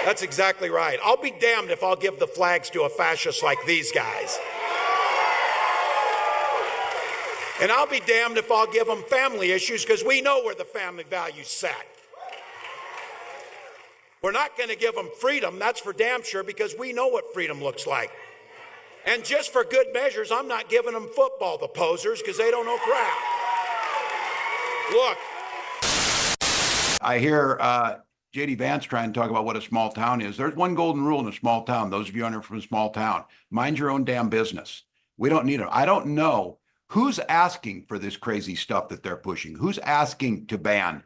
That's exactly right. I'll be damned if I'll give the flags to a fascist like these guys. And I'll be damned if I'll give them family issues, because we know where the family value's set. We're not going to give them freedom, that's for damn sure, because we know what freedom looks like. And just for good measures, I'm not giving them football, the posers, because they don't know crap. Look. I hear J.D. Vance trying to talk about what a small town is. There's one golden rule in a small town. Those of you from a small town, mind your own damn business. We don't need it. I don't know who's asking for this crazy stuff that they're pushing. Who's asking to ban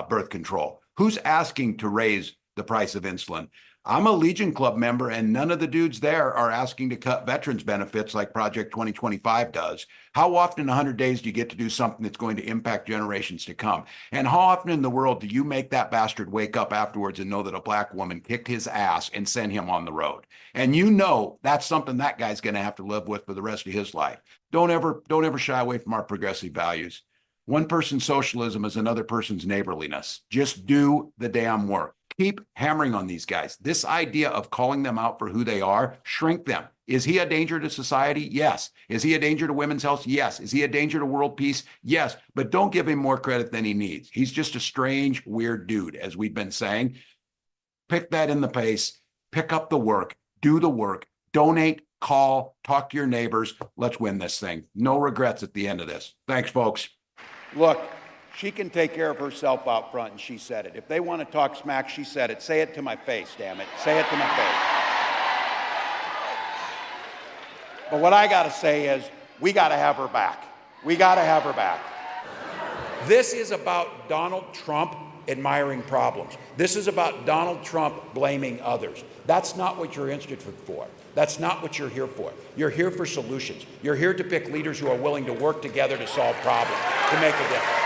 birth control? Who's asking to raise the price of insulin? I'm a Legion Club member, and none of the dudes there are asking to cut veterans benefits like Project 2025 does. How often in 100 days do you get to do something that's going to impact generations to come? And how often in the world do you make that bastard wake up afterwards and know that a black woman kicked his ass and sent him on the road? And you know that's something that guy's going to have to live with for the rest of his life. Don't ever shy away from our progressive values. One person's socialism is another person's neighborliness. Just do the damn work. Keep hammering on these guys. This idea of calling them out for who they are, shrink them. Is he a danger to society? Yes. Is he a danger to women's health? Yes. Is he a danger to world peace? Yes. But don't give him more credit than he needs. He's just a strange, weird dude, as we've been saying. Pick that in the pace. Pick up the work. Do the work. Donate. Call. Talk to your neighbors. Let's win this thing. No regrets at the end of this. Thanks, folks. Look, she can take care of herself out front, and she said it. If they want to talk smack, she said it. Say it to my face, damn it. Say it to my face. But what I got to say is, we got to have her back. We got to have her back. This is about Donald Trump admiring problems. This is about Donald Trump blaming others. That's not what you're interested for. That's not what you're here for. You're here for solutions. You're here to pick leaders who are willing to work together to solve problems, to make a difference.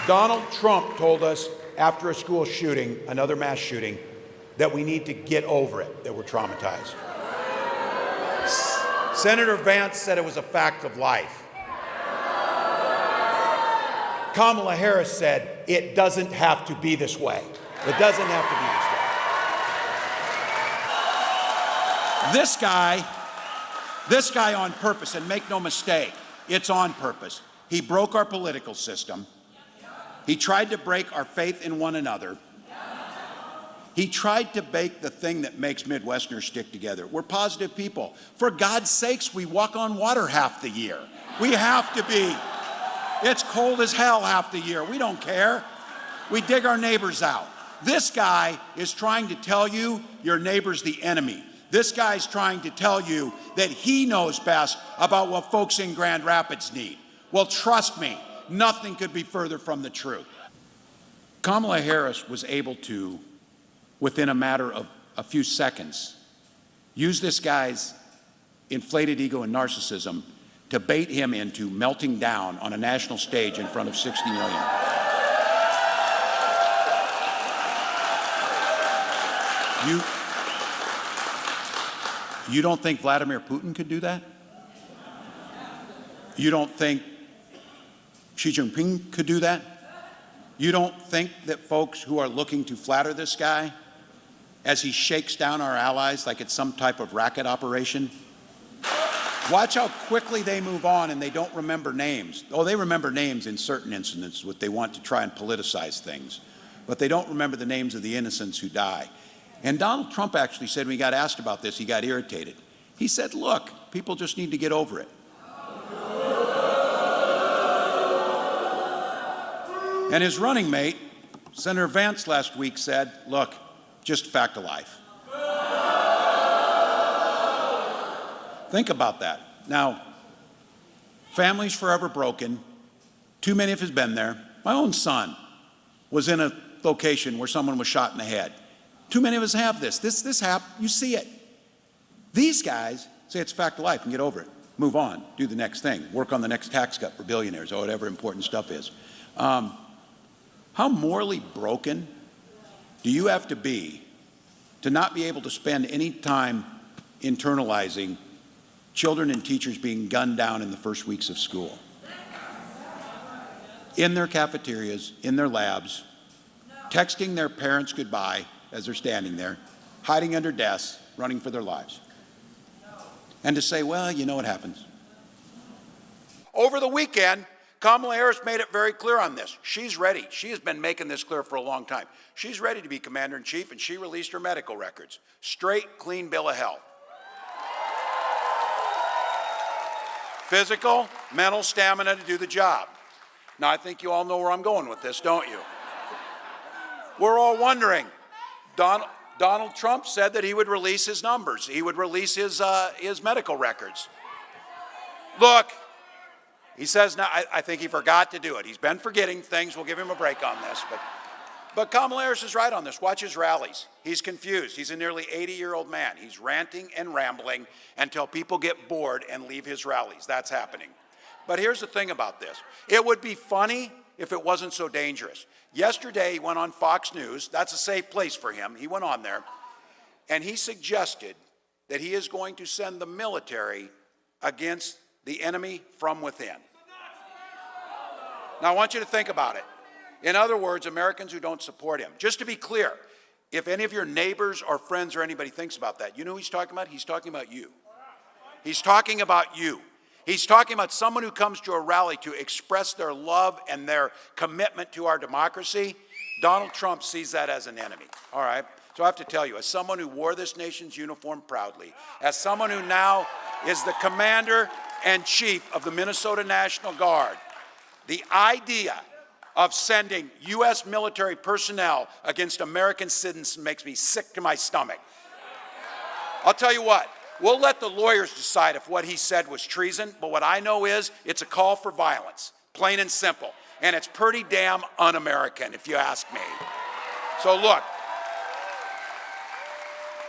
Donald Trump told us after a school shooting, another mass shooting, that we need to get over it, that we're traumatized. Senator Vance said it was a fact of life. Kamala Harris said it doesn't have to be this way. It doesn't have to be this way. This guy on purpose, and make no mistake, it's on purpose. He broke our political system. He tried to break our faith in one another. He tried to break the thing that makes Midwesterners stick together. We're positive people. For God's sakes, we walk on water half the year. We have to be. It's cold as hell half the year. We don't care. We dig our neighbors out. This guy is trying to tell you your neighbor's the enemy. This guy's trying to tell you that he knows best about what folks in Grand Rapids need. Well, trust me, nothing could be further from the truth. Kamala Harris was able to, within a matter of a few seconds, use this guy's inflated ego and narcissism to bait him into melting down on a national stage in front of 60 million. You don't think Vladimir Putin could do that? You don't think Xi Jinping could do that? You don't think that folks who are looking to flatter this guy as he shakes down our allies like it's some type of racket operation? Watch how quickly they move on and they don't remember names. Oh, they remember names in certain incidents, what they want to try and politicize things, but they don't remember the names of the innocents who die. And Donald Trump actually said, when he got asked about this, he got irritated. He said, look, people just need to get over it. And his running mate, Senator Vance, last week said, look, just fact of life. Think about that. Now, families forever broken. Too many of us have been there. My own son was in a location where someone was shot in the head. Too many of us have this. This happened. You see it. These guys say it's a fact of life and get over it. Move on. Do the next thing. Work on the next tax cut for billionaires or whatever important stuff is. How morally broken do you have to be to not be able to spend any time internalizing children and teachers being gunned down in the first weeks of school? In their cafeterias, in their labs, texting their parents goodbye, as they're standing there, hiding under desks, running for their lives. And to say, well, you know what happens. Over the weekend, Kamala Harris made it very clear on this. She's ready. She has been making this clear for a long time. She's ready to be commander-in-chief, and she released her medical records. Straight, clean bill of health. Physical, mental stamina to do the job. Now, I think you all know where I'm going with this, don't you? We're all wondering. Donald Trump said that he would release his numbers. He would release his medical records. Look, he says now, I think he forgot to do it. He's been forgetting things. We'll give him a break on this. But Kamala Harris is right on this. Watch his rallies. He's confused. He's a nearly 80-year-old man. He's ranting and rambling until people get bored and leave his rallies. That's happening. But here's the thing about this. It would be funny if it wasn't so dangerous. Yesterday, he went on Fox News. That's a safe place for him. He went on there, and he suggested that he is going to send the military against the enemy from within. Now, I want you to think about it. In other words, Americans who don't support him. Just to be clear, if any of your neighbors or friends or anybody thinks about that, you know who he's talking about? He's talking about you. He's talking about you. He's talking about someone who comes to a rally to express their love and their commitment to our democracy. Donald Trump sees that as an enemy, all right? So I have to tell you, as someone who wore this nation's uniform proudly, as someone who now is the commander-in-chief of the Minnesota National Guard, the idea of sending U.S. military personnel against American citizens makes me sick to my stomach. I'll tell you what. We'll let the lawyers decide if what he said was treason, but what I know is it's a call for violence, plain and simple. And it's pretty damn un-American, if you ask me. So look,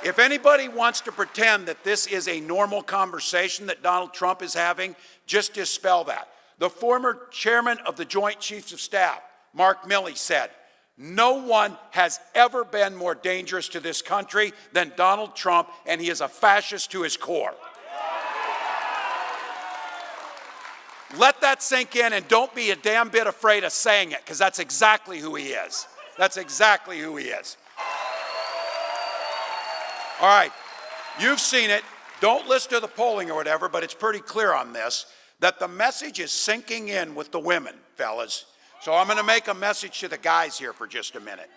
if anybody wants to pretend that this is a normal conversation that Donald Trump is having, just dispel that. The former chairman of the Joint Chiefs of Staff, Mark Milley, said, "No one has ever been more dangerous to this country than Donald Trump, and he is a fascist to his core." Let that sink in, and don't be a damn bit afraid of saying it, because that's exactly who he is. That's exactly who he is. All right, you've seen it. Don't listen to the polling or whatever, but it's pretty clear on this that the message is sinking in with the women, fellas. So I'm going to make a message to the guys here for just a minute.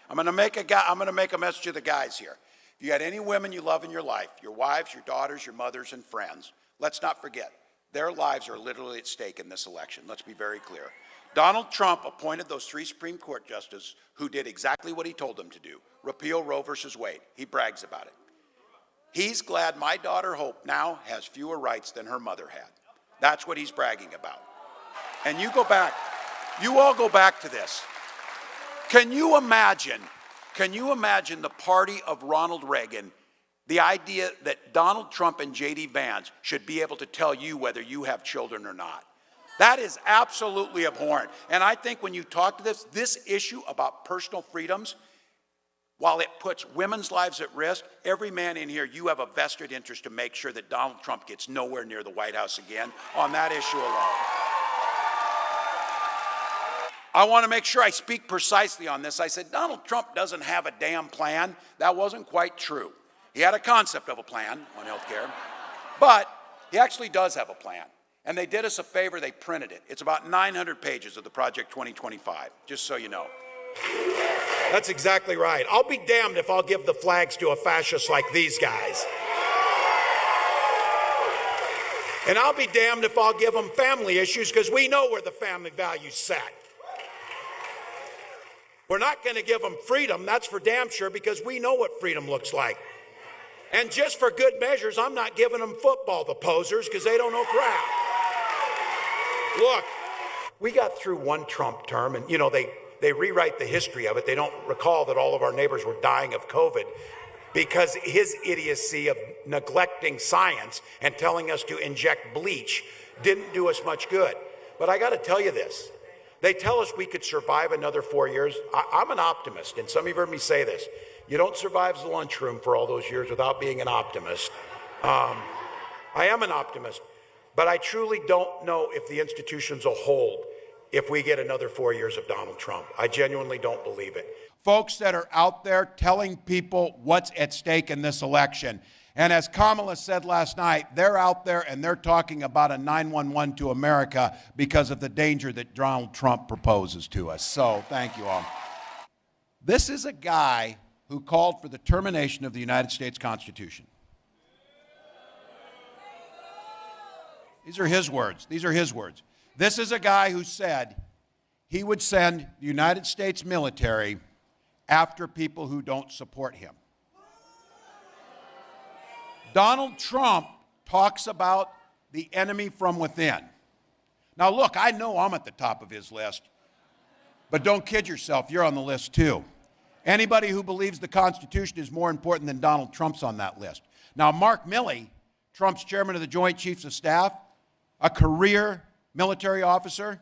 I'm going to make a message to the guys here. If you got any women you love in your life, your wives, your daughters, your mothers, and friends, let's not forget, their lives are literally at stake in this election. Let's be very clear. Donald Trump appointed those 3 Supreme Court justices who did exactly what he told them to do, repeal Roe versus Wade. He brags about it. He's glad my daughter Hope now has fewer rights than her mother had. That's what he's bragging about. And you all go back to this. Can you imagine the party of Ronald Reagan, the idea that Donald Trump and J.D. Vance should be able to tell you whether you have children or not? That is absolutely abhorrent. And I think when you talk to this issue about personal freedoms, while it puts women's lives at risk, every man in here, you have a vested interest to make sure that Donald Trump gets nowhere near the White House again on that issue alone. I want to make sure I speak precisely on this. I said, Donald Trump doesn't have a damn plan. That wasn't quite true. He had a concept of a plan on health care, but he actually does have a plan. And they did us a favor, they printed it. It's about 900 pages of the Project 2025, just so you know. That's exactly right. I'll be damned if I'll give the flags to a fascist like these guys. And I'll be damned if I'll give them family issues, because we know where the family value's set. We're not going to give them freedom, that's for damn sure, because we know what freedom looks like. And just for good measures, I'm not giving them football, the posers, because they don't know crap. Look, we got through one Trump term, and they rewrite the history of it. They don't recall that all of our neighbors were dying of COVID because his idiocy of neglecting science and telling us to inject bleach didn't do us much good. But I got to tell you this. They tell us we could survive another 4 years. I'm an optimist, and some of you have heard me say this. You don't survive the lunchroom for all those years without being an optimist. I am an optimist, but I truly don't know if the institutions will hold. if we get another 4 years of Donald Trump. I genuinely don't believe it. Folks that are out there telling people what's at stake in this election. And as Kamala said last night, they're out there and they're talking about a 911 to America because of the danger that Donald Trump proposes to us. So thank you all. This is a guy who called for the termination of the United States Constitution. These are his words. These are his words. This is a guy who said he would send the United States military after people who don't support him. Donald Trump talks about the enemy from within. Now, look, I know I'm at the top of his list, but don't kid yourself, you're on the list too. Anybody who believes the Constitution is more important than Donald Trump's on that list. Now, Mark Milley, Trump's chairman of the Joint Chiefs of Staff, a career military officer,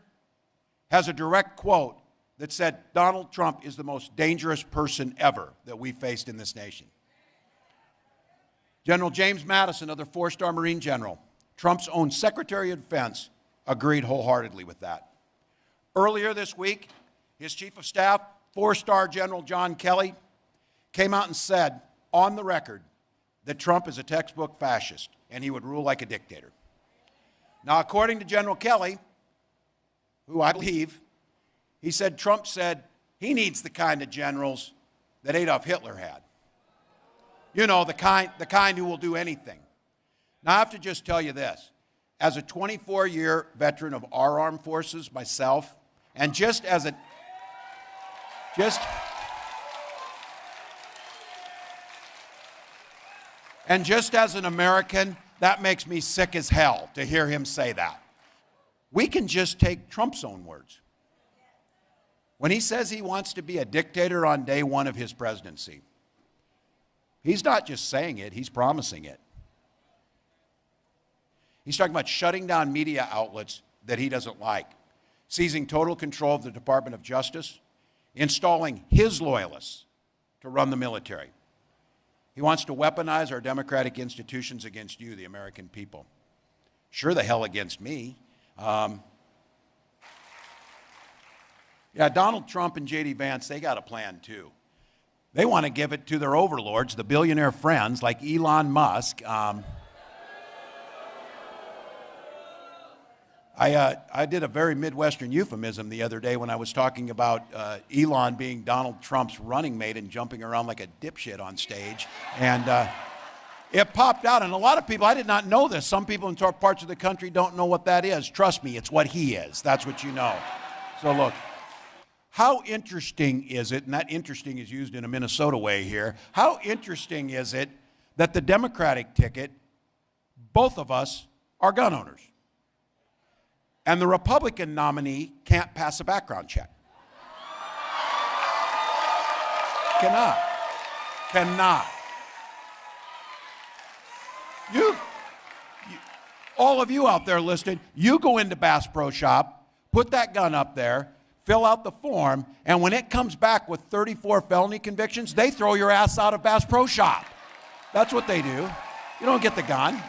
has a direct quote that said Donald Trump is the most dangerous person ever that we've faced in this nation. General James Madison, another four-star Marine general, Trump's own Secretary of Defense, agreed wholeheartedly with that. Earlier this week, his chief of staff, four-star General John Kelly, came out and said on the record that Trump is a textbook fascist and he would rule like a dictator. Now, according to General Kelly, who I believe, he said Trump said he needs the kind of generals that Adolf Hitler had. You know, the kind who will do anything. Now, I have to just tell you this. As a 24-year veteran of our armed forces myself, and just as an American, that makes me sick as hell to hear him say that. We can just take Trump's own words. When he says he wants to be a dictator on day one of his presidency, he's not just saying it, he's promising it. He's talking about shutting down media outlets that he doesn't like, seizing total control of the Department of Justice, installing his loyalists to run the military. He wants to weaponize our democratic institutions against you, the American people. Sure the hell against me. Yeah, Donald Trump and J.D. Vance, they got a plan too. They want to give it to their overlords, the billionaire friends like Elon Musk. I did a very Midwestern euphemism the other day when I was talking about Elon being Donald Trump's running mate and jumping around like a dipshit on stage. And it popped out, and a lot of people, I did not know this. Some people in parts of the country don't know what that is. Trust me, it's what he is. That's what you know. So look, how interesting is it, and that interesting is used in a Minnesota way here, how interesting is it that the Democratic ticket, both of us are gun owners? And the Republican nominee can't pass a background check. Cannot. You, all of you out there listening, you go into Bass Pro Shop, put that gun up there, fill out the form, and when it comes back with 34 felony convictions, they throw your ass out of Bass Pro Shop. That's what they do. You don't get the gun.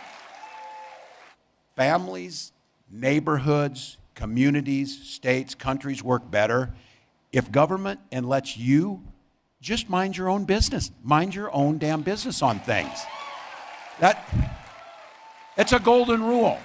Families, neighborhoods, communities, states, countries work better if government and lets you just mind your own business. Mind your own damn business on things. It's a golden rule.